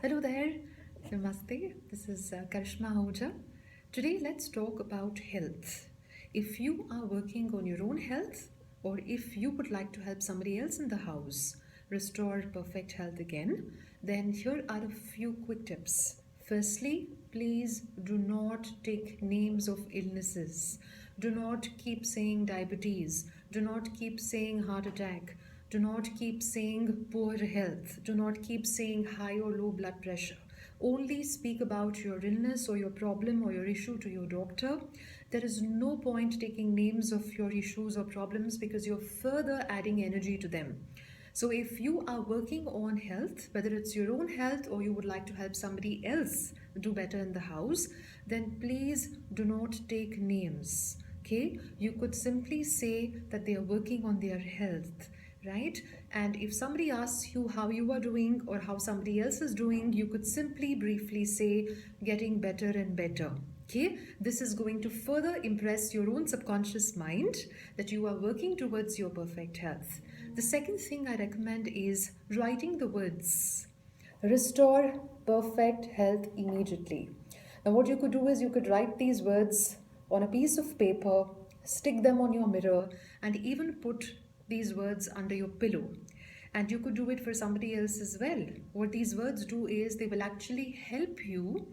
Hello there, Namaste. This is Karishma Ahuja. Today, let's talk about health. If you are working on your own health, or if you would like to help somebody else in the house restore perfect health again, then here are a few quick tips. Firstly, please do not take names of illnesses. Do not keep saying diabetes. Do not keep saying heart attack. Do not keep saying poor health. Do not keep saying high or low blood pressure. Only speak about your illness or your problem or your issue to your doctor. There is no point taking names of your issues or problems because you're further adding energy to them. So, if you are working on health, whether it's your own health or you would like to help somebody else do better in the house, then please do not take names. Okay, you could simply say that they are working on their health, right? And if somebody asks you how you are doing or how somebody else is doing, you could simply briefly say getting better and better. Okay, this is going to further impress your own subconscious mind that you are working towards your perfect health. The second thing I recommend is writing the words restore perfect health immediately. Now, what you could do is you could write these words on a piece of paper, stick them on your mirror, and even put these words under your pillow. And you could do it for somebody else as well. What these words do is they will actually help you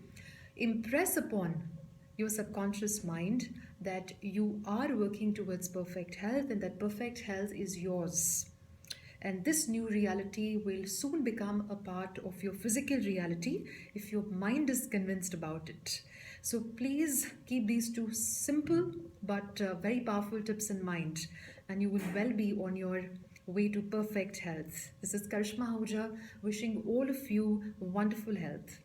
impress upon your subconscious mind that you are working towards perfect health and that perfect health is yours. And this new reality will soon become a part of your physical reality if your mind is convinced about it. So please keep these two simple but very powerful tips in mind, and you will well be on your way to perfect health. This is Karishma Ahuja wishing all of you wonderful health.